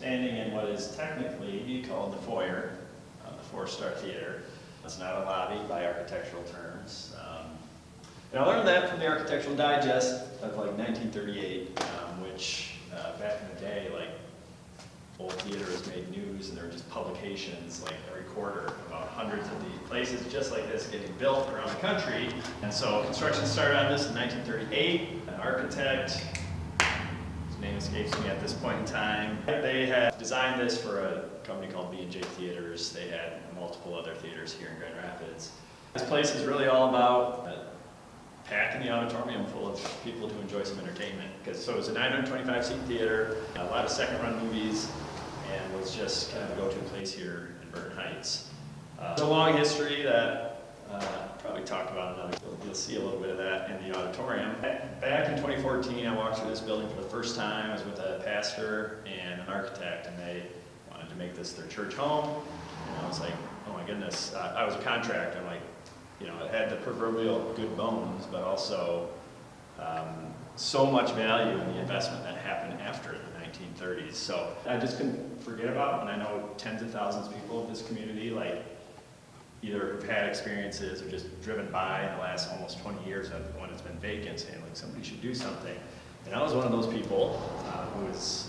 standing in what is technically called the foyer, the four-star theater. It's not a lobby by architectural terms. And I learned that from the Architectural Digest of like 1938, which back in the day, like old theaters made news, and there were just publications like every quarter about hundreds of these places just like this getting built around the country. And so construction started on this in 1938. An architect, his name escapes me at this point in time, they had designed this for a company called B&J Theaters. They had multiple other theaters here in Grand Rapids. This place is really all about packing the auditorium full of people to enjoy some entertainment. So it was a 925-seat theater, a lot of second-run movies, and was just kind of a go-to place here in Burton Heights. It's a long history that probably talked about another. You'll see a little bit of that in the auditorium. Back in 2014, I walked through this building for the first time. I was with a pastor and an architect, and they wanted to make this their church home. And I was like, oh my goodness. I was a contractor. I'm like, you know, it had the proverbial good bones, but also so much value in the investment that happened after the 1930s. So I just couldn't forget about it, and I know tens of thousands of people of this community, like, either have had experiences or just driven by in the last almost 20 years when it's been vacant, saying, like, somebody should do something. And I was one of those people who was,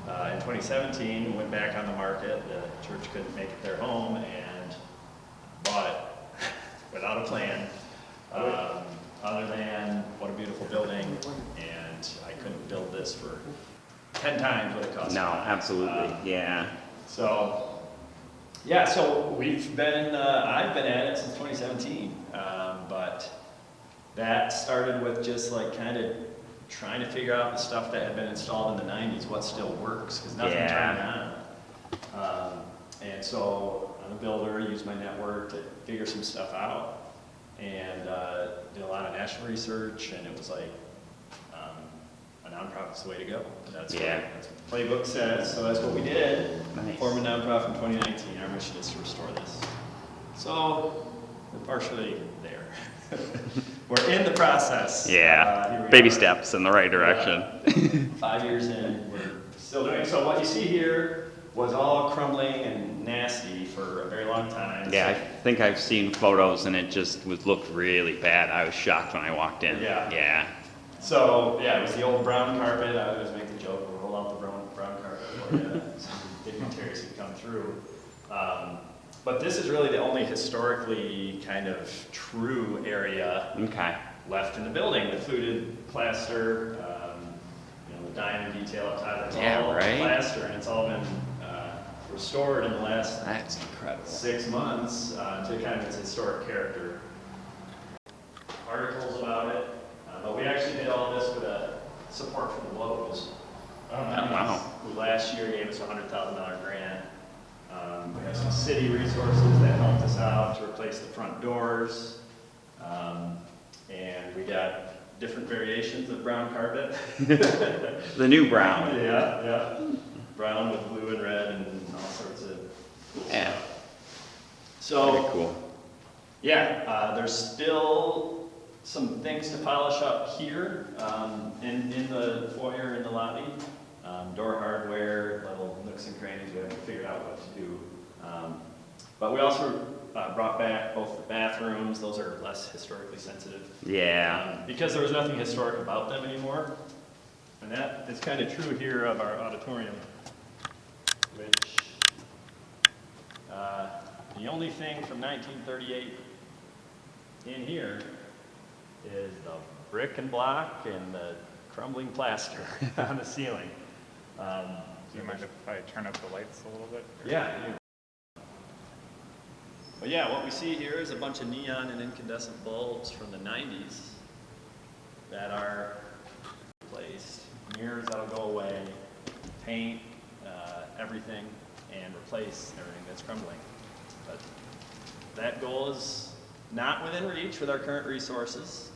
in 2017, went back on the market. The church couldn't make it their home, and bought it without a plan, other than what a beautiful building, and I couldn't build this for 10 times what it cost. No, absolutely, yeah. So, yeah, so we've been, I've been at it since 2017, but that started with just like kind of trying to figure out the stuff that had been installed in the 90s, what still works, because nothing turned on. And so I'm a builder, used my network to figure some stuff out, and did a lot of national research, and it was like, a nonprofit's the way to go. That's what the playbook says, so that's what we did. Nice. Formed a nonprofit in 2019. Our mission is to restore this. So we're partially there. We're in the process. Yeah, baby steps in the right direction. 5 years in, we're still doing it. So what you see here was all crumbling and nasty for a very long time. Yeah, I think I've seen photos and it just looked really bad. I was shocked when I walked in. Yeah. So, yeah, it was the old brown carpet. I always make the joke, we'll roll out the brown carpet for you, so dignitaries can come through. But this is really the only historically kind of true area left in the building. The fluted plaster, you know, the diamond detail up top, it's all plaster, and it's all been restored in the last 6 months to kind of its historic character. Articles about it. But we actually did all this with support from the locals. Who last year gave us a $100,000 grant. We have some city resources that helped us out to replace the front doors. And we got different variations of brown carpet. The new brown. Yeah. Brown with blue and red and all sorts of cool stuff. So, very cool. Yeah, there's still some things to polish up here in the foyer, in the lobby. Door hardware, little nooks and crannies, we haven't figured out what to do. But we also brought back both the bathrooms. Those are less historically sensitive. Yeah. Because there was nothing historic about them anymore. And that is kind of true here of our auditorium, which the only thing from 1938 in here is the brick and block and the crumbling plaster on the ceiling. Do you mind if I turn up the lights a little bit? Yeah. But yeah, what we see here is a bunch of neon and incandescent bulbs from the 90s that are replaced. Mirrors that'll go away, paint everything, and replace everything that's crumbling. But that goal is not within reach with our current resources.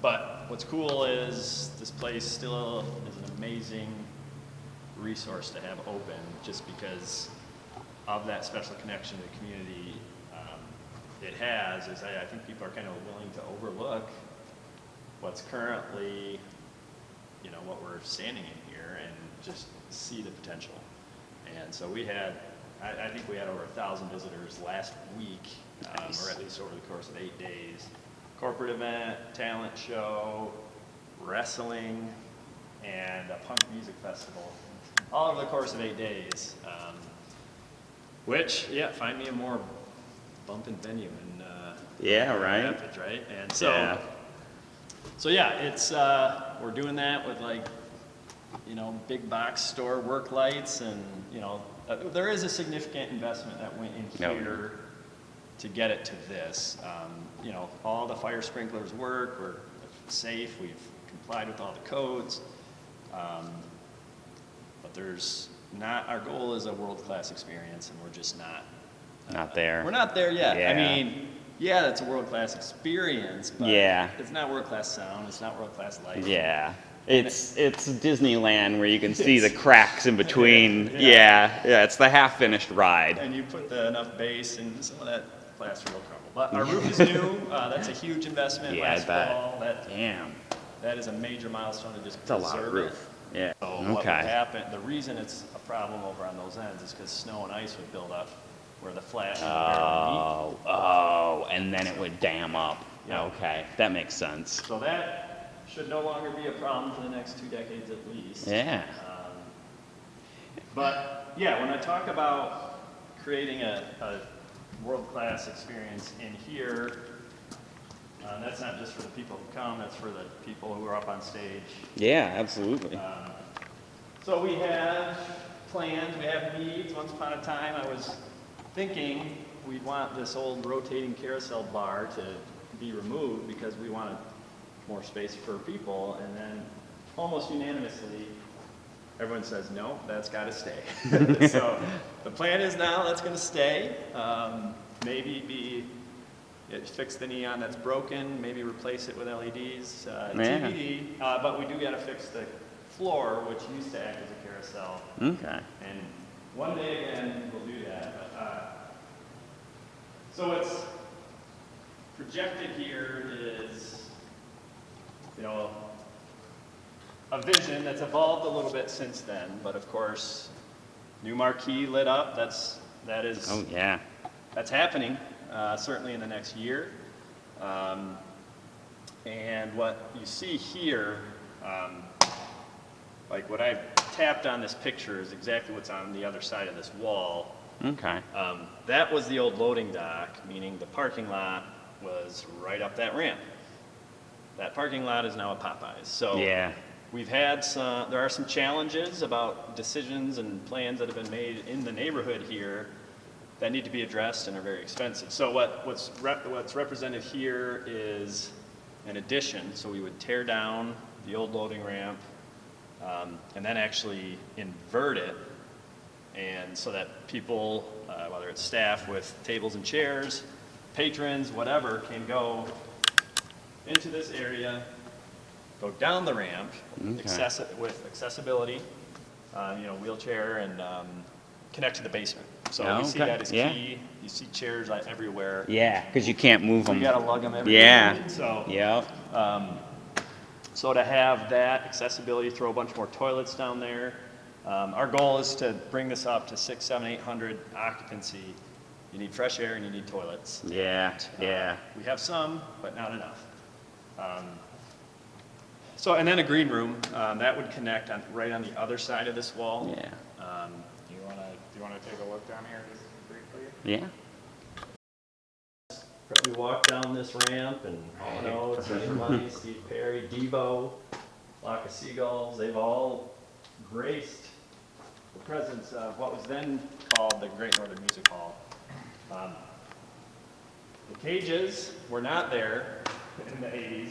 But what's cool is this place still is an amazing resource to have open, just because of that special connection to the community it has. Is I think people are kind of willing to overlook what's currently, you know, what we're standing in here, and just see the potential. And so we had, I think we had over 1,000 visitors last week, Nice. or at least over the course of 8 days. Corporate event, talent show, wrestling, and a punk music festival, all over the course of 8 days. Which, yeah, find me a more bumping venue in Yeah, Grand right? Rapids, right? And so, Yeah. so yeah, it's we're doing that with like, you know, big box store work lights, and you know, there is a significant investment that went in No. here to get it to this. You know, all the fire sprinklers work. We're safe. We've complied with all the codes. But there's not. Our goal is a world-class experience, and we're just not. Not there. We're not there yet. Yeah. I mean, yeah, that's a world-class experience, but Yeah. it's not world-class sound. It's not world-class lighting. Yeah. It's Disneyland where you can see the It's- cracks in between. Yeah. Yeah. It's the half-finished ride. And you put enough base, and some of that plaster will crumble. But our roof is new. That's a huge investment. Yeah, I last bet. fall. Damn. That is a major milestone to just It's a lot of preserve roof. Yeah. it. So what would Okay. happen? The reason it's a problem over on those ends is because snow and ice would build up where the flat would barely Oh, and then it would dam up. Yeah. Okay, that makes sense. meet. So that should no longer be a problem for the next 2 decades at least. Yeah. But yeah, when I talk about creating a world-class experience in here, that's not just for the people who come, that's for the people who are up on stage. Yeah, absolutely. So we have plans, we have needs. Once upon a time, I was thinking we'd want this old rotating carousel bar to be removed because we wanted more space for people, and then almost unanimously, everyone says, no, that's got to stay. So the plan is now that's going to stay. Maybe fix the neon that's broken, maybe replace it with LEDs, TBD. But we do got to fix the floor, which used to act as a carousel. Okay. And one day again, we'll do that. So what's projected here is, you know, a vision that's evolved a little bit since then. But of course, new marquee lit up. That is. Oh, yeah. That's happening, certainly in the next year. And what you see here, like what I've tapped on this picture is exactly what's on the other side of this wall. Okay. That was the old loading dock, meaning the parking lot was right up that ramp. That parking lot is now a Popeyes. So Yeah. we've had there are some challenges about decisions and plans that have been made in the neighborhood here that need to be addressed and are very expensive. So what's represented here is an addition. So we would tear down the old loading ramp and then actually invert it, and so that people, whether it's staff with tables and chairs, patrons, whatever, can go into this area, go down the ramp, Okay. with accessibility, wheelchair, and connect to the basement. So we see Okay, that as yeah. key. You see chairs everywhere. Yeah, because you can't move them. You gotta lug them everywhere. Yeah. So, Yep. so to have that accessibility, throw a bunch more toilets down there. Our goal is to bring this up to 600, 700, 800 occupancy. You need fresh air and you need toilets. Yeah. Yeah. We have some, but not enough. And then a green room, that would connect right on the other side of this wall. Yeah. Do you wanna take a look down here just briefly? Yeah. We walk down this ramp and Steve Money, Steve Perry, Debo, Flock of Seagulls, they've all graced the presence of what was then called the Great Northern Music Hall. The cages were not there in the 80s.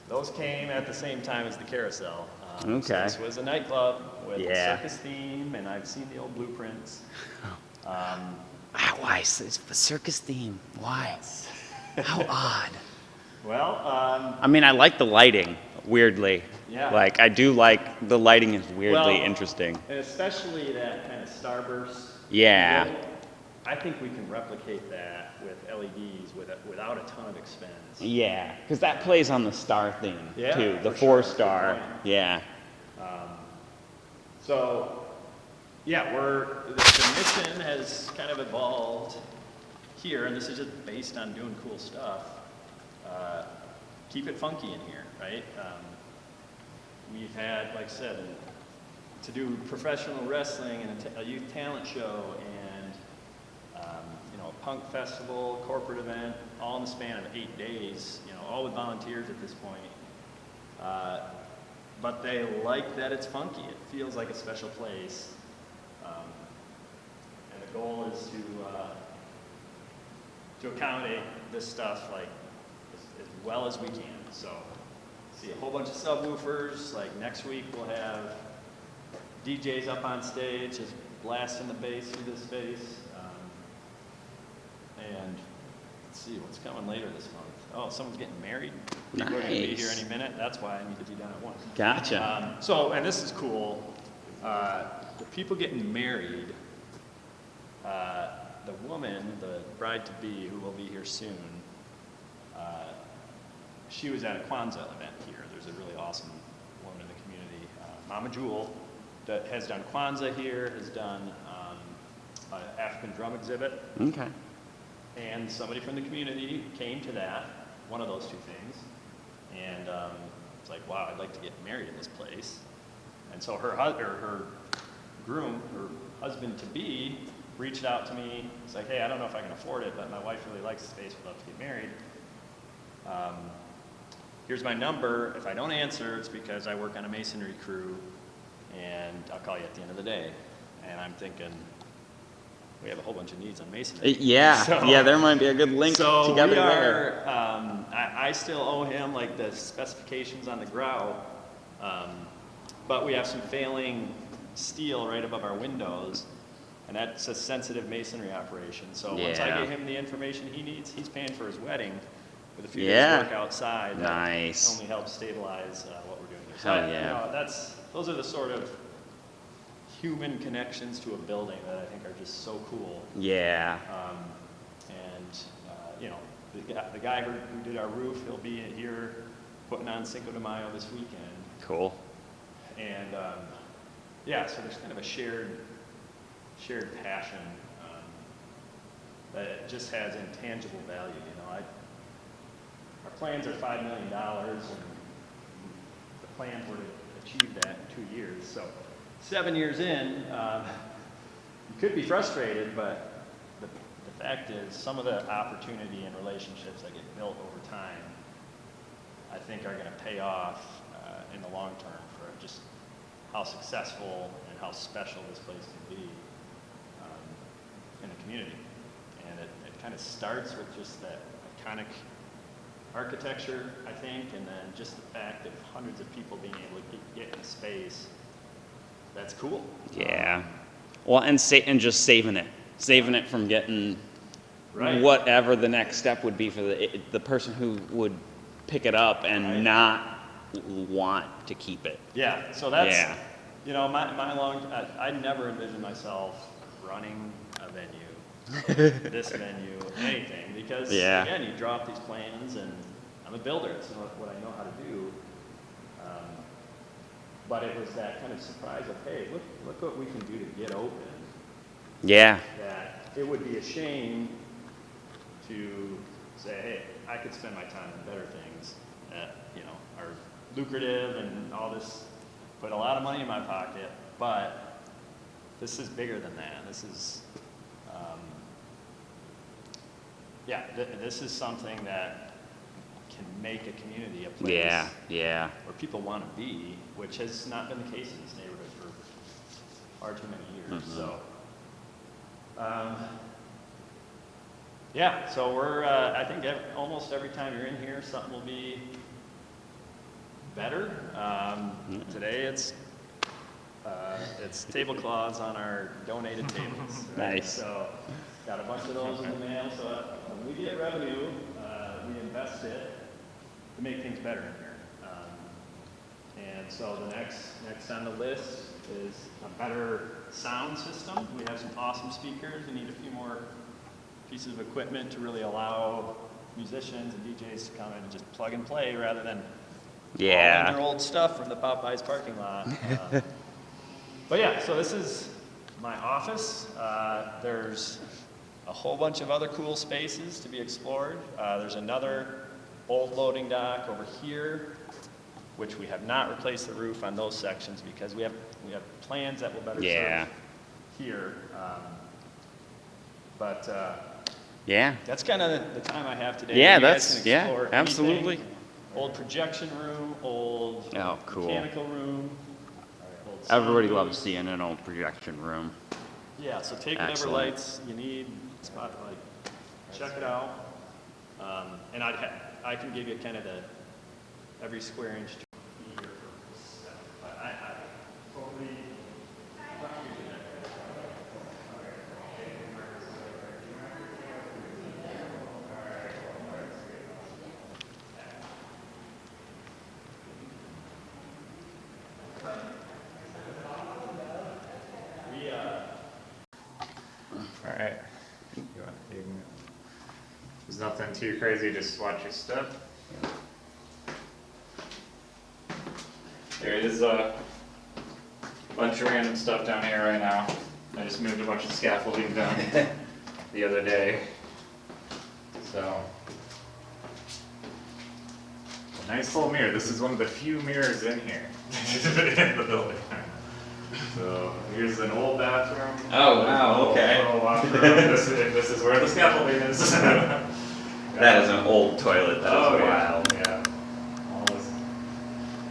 Those came at the same time as the carousel. So Okay. this was a nightclub with a Yeah. circus theme, and I've seen the old blueprints. Why? It's the circus theme. Why? How odd. Well, I mean, I like the lighting, weirdly. Yeah. Like, I do like the lighting is weirdly Well, interesting. and especially that kind of starburst. Yeah. look, I think we can replicate that with LEDs without a ton of expense. Yeah, because that plays on the star theme, Yeah, too. The for sure. 4-star. Good point. Yeah. So, yeah, the mission has kind of evolved here, and this is just based on doing cool stuff. Keep it funky in here, right? We've had, like I said, to do professional wrestling and a youth talent show and a punk festival, corporate event, all in the span of 8 days, all with volunteers at this point. But they like that it's funky. It feels like a special place. And the goal is to accommodate this stuff like as well as we can. So, see a whole bunch of subwoofers. Like next week we'll have DJs up on stage, just blasting the bass through this space. And let's see what's coming later this month. Oh, someone's getting married. People are going to be here any minute. That's why I need to be done at 1. Gotcha. And this is cool. The people getting married, the woman, the bride-to-be, who will be here soon, she was at a Kwanzaa event here. There's a really awesome woman in the community, Mama Jewel, that has done Kwanzaa here, has done an African drum exhibit. Okay. And somebody from the community came to that, one of those two things, and it's like, wow, I'd like to get married in this place. And so her groom, her husband-to-be, reached out to me. It's like, hey, I don't know if I can afford it, but my wife really likes the space, would love to get married. Here's my number. If I don't answer, it's because I work on a masonry crew, and I'll call you at the end of the day. And I'm thinking, we have a whole bunch of needs on masonry. Yeah, there might be a good link So together we there. are, I still owe him like the specifications on the grout, but we have some failing steel right above our windows, and that's a sensitive masonry operation. So once I Yeah. get him the information he needs, he's paying for his wedding with a few Yeah. days work outside. Nice. That only helps stabilize what we're doing here. Hell yeah. Those are the sort of human connections to a building that I think are just so cool. Yeah. The guy who did our roof, he'll be here putting on Cinco de Mayo this weekend. Cool. And so there's kind of a shared passion that just has intangible value. Our plans are $5 million, and the plans were to achieve that in 2 years. So 7 years in, you could be frustrated, but the fact is some of the opportunity and relationships that get built over time, I think are going to pay off in the long term for just how successful and how special this place can be in the community. And it kind of starts with just that iconic architecture, I think, and then just the fact of hundreds of people being able to get in space. That's cool. Yeah. Well, and just saving it from getting Right. whatever the next step would be for the person who would pick it up and Right. not want to keep it. Yeah, so that's, Yeah. I never envisioned myself running a venue, this venue, anything, because Yeah. again, you draw up these plans, and I'm a builder, it's what I know how to do. But it was that kind of surprise of, hey, look what we can do to get open, Yeah. that it would be a shame to say, hey, I could spend my time on better things that, are lucrative and all this, put a lot of money in my pocket, but this is bigger than that. This is, this is something that can make a community a place Yeah. where people want to be, which has not been the case in this neighborhood for far too many years. Mhm. So, so we're, I think almost every time you're in here, something will be better. Today it's tablecloths on our donated tables. Right? Nice. So, got a bunch of those in the mail, so when we get revenue, we invest it to make things better in here. And so the next on the list is a better sound system. We have some awesome speakers. We need a few more pieces of equipment to really allow musicians and DJs to come in and just plug and play rather than all in their old stuff from the Popeyes parking lot. But yeah, so this is my office. There's a whole bunch of other cool spaces to be explored. There's another old loading dock over here, which we have not replaced the roof on those sections because we have plans that will better Yeah. serve here. But Yeah. that's kind of the time I have today. Yeah, You guys that's, can yeah, explore absolutely. anything. Old projection room, old Oh, cool. mechanical room. old Everybody sound loves room. seeing an old projection room. Yeah, so take whatever Excellent. lights you need, spotlight, check it out. And I can give you kind of every square inch to be here for stuff. But I totally. All right. There's nothing too crazy, just watch your step. There is a bunch of random stuff down here right now. I just moved a bunch of scaffolding down the other day. So, a nice full mirror. This is one of the few mirrors in here in the building. So here's an old bathroom. Oh, wow, okay. Little washroom. This is where the scaffolding is. That is an old toilet, that is Oh, wild. yeah. All this.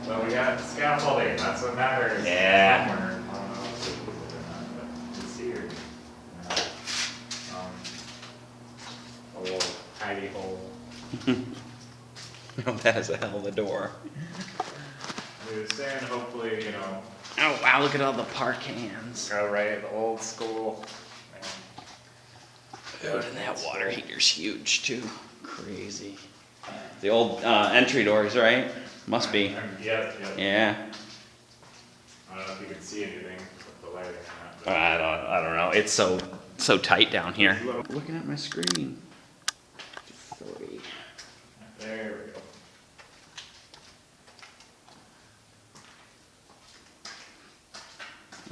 Well, we got scaffolding, that's what matters. Yeah. Somewhere. I don't know if it was it or not, but it's here. A little tidy hole. Oh, that is a hell of a door. We were saying hopefully, Oh, wow, look at all the park cans. go right, the old school. Oh, and that water heater's huge, too. Crazy. The old entry doors, right? Must be. Yeah. Yeah. I don't know if you can see anything with the lighting or not. I don't know. It's so tight down here. Looking at my screen. 3. There we go.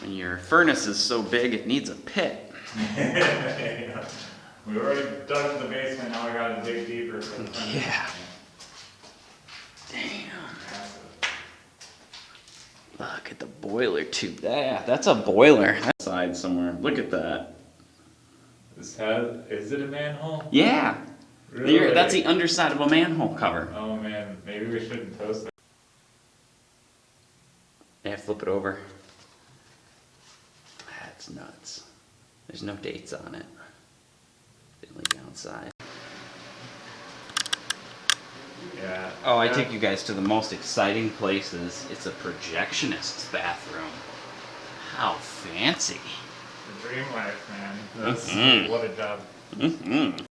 When your furnace is so big, it needs a pit. Yeah. We already dug the basement, now we gotta dig deeper. For the front. Yeah. Damn. Massive. Look at the boiler tube. Yeah, that's a boiler. That's side somewhere. Look at that. Is it a manhole? Yeah. Really? That's the underside of a manhole cover. Oh man, maybe we shouldn't toast it. Yeah, flip it over. That's nuts. There's no dates on it. The only downside. Yeah. Oh, I take you guys to the most exciting places. It's a projectionist's bathroom. How fancy. The dream life, man. That's Mhm. what a job. Mm-hmm.